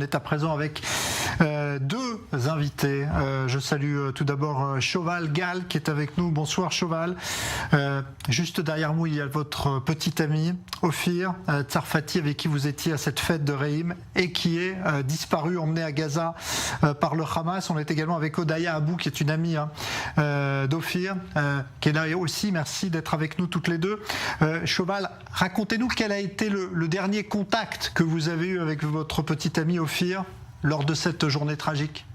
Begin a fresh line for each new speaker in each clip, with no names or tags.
On est à présent avec deux invités. Je salue tout d'abord Shoval Gal qui est avec nous. Bonsoir Shoval. Juste derrière vous, il y a votre petit ami Ophir Tsarfati avec qui vous étiez à cette fête de Reim et qui est disparu, emmené à Gaza par le Hamas. On est également avec Odaya Abou qui est une amie d'Ophir qui est là aussi. Merci d'être avec nous toutes les deux. Shoval, racontez-nous quel a été le dernier contact que vous avez eu avec votre petit ami Ophir lors de cette journée tragique.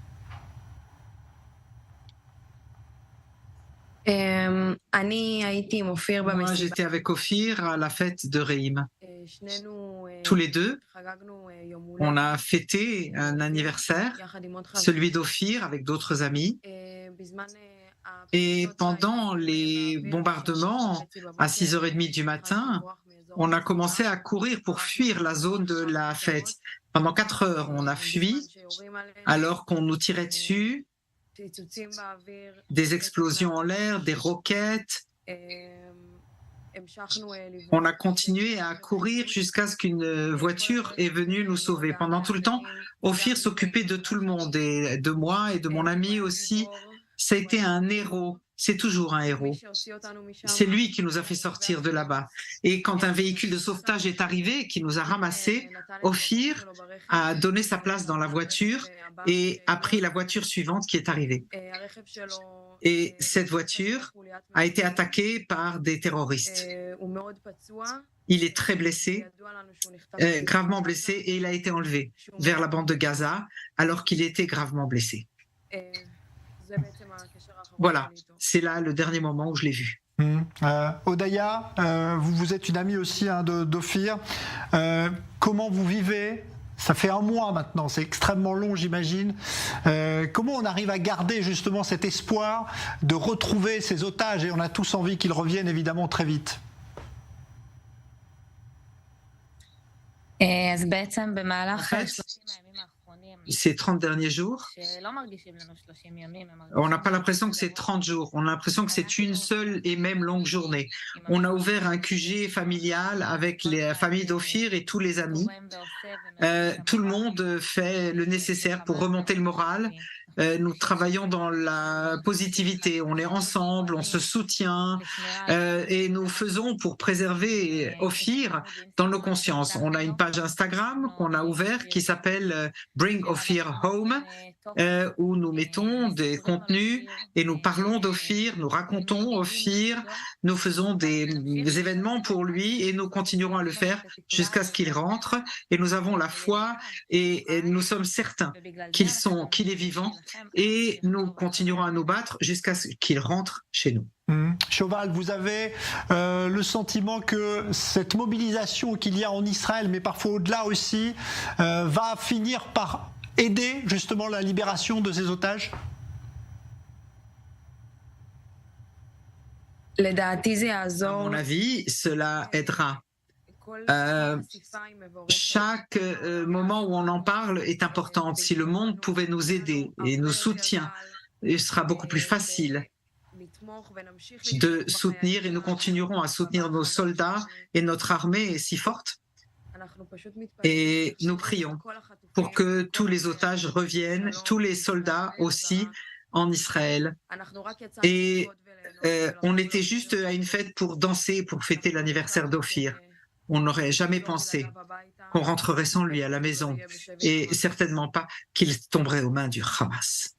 Moi, j'étais avec Ophir à la fête de Reim. Tous les deux, on a fêté un anniversaire, celui d'Ophir avec d'autres amis. Et pendant les bombardements, à 6h30 du matin, on a commencé à courir pour fuir la zone de la fête. Pendant 4 heures, on a fui alors qu'on nous tirait dessus, des explosions en l'air, des roquettes. On a continué à courir jusqu'à ce qu'une voiture est venue nous sauver. Pendant tout le temps, Ophir s'occupait de tout le monde, et de moi et de mon ami aussi. Ça a été un héros. C'est toujours un héros. C'est lui qui nous a fait sortir de là-bas. Et quand un véhicule de sauvetage est arrivé, qui nous a ramassés, Ophir a donné sa place dans la voiture et a pris la voiture suivante qui est arrivée. Et cette voiture a été attaquée par des terroristes. Il est très blessé, gravement blessé, et il a été enlevé vers la bande de Gaza alors qu'il était gravement blessé. Voilà, c'est là le dernier moment où je l'ai vu.
Odaya, vous êtes une amie aussi d'Ophir. Comment vous vivez ? Ça fait 1 mois maintenant, c'est extrêmement long j'imagine. Comment on arrive à garder justement cet espoir de retrouver ces otages, et on a tous envie qu'ils reviennent évidemment très vite.
En fait, ces 30 derniers jours, on n'a pas l'impression que c'est 30 jours, on a l'impression que c'est une seule et même longue journée. On a ouvert un QG familial avec les familles d'Ophir et tous les amis. Tout le monde fait le nécessaire pour remonter le moral. Nous travaillons dans la positivité, on est ensemble, on se soutient et nous faisons pour préserver Ophir dans nos consciences. On a une page Instagram qu'on a ouverte qui s'appelle Bring Ophir Home, où nous mettons des contenus et nous parlons d'Ophir, nous racontons Ophir, nous faisons des événements pour lui et nous continuerons à le faire jusqu'à ce qu'il rentre. Et nous avons la foi et nous sommes certains qu'il est vivant et nous continuerons à nous battre jusqu'à ce qu'il rentre chez nous.
Shoval, vous avez le sentiment que cette mobilisation qu'il y a en Israël, mais parfois au-delà aussi, va finir par aider justement la libération de ces otages ?
À mon avis, cela aidera. Chaque moment où on en parle est important. Si le monde pouvait nous aider et nous soutient, il sera beaucoup plus facile de soutenir, et nous continuerons à soutenir nos soldats, et notre armée est si forte. Et nous prions pour que tous les otages reviennent, tous les soldats aussi en Israël. Et on était juste à une fête pour danser, pour fêter l'anniversaire d'Ophir. On n'aurait jamais pensé qu'on rentrerait sans lui à la maison, et certainement pas qu'il tomberait aux mains du Hamas.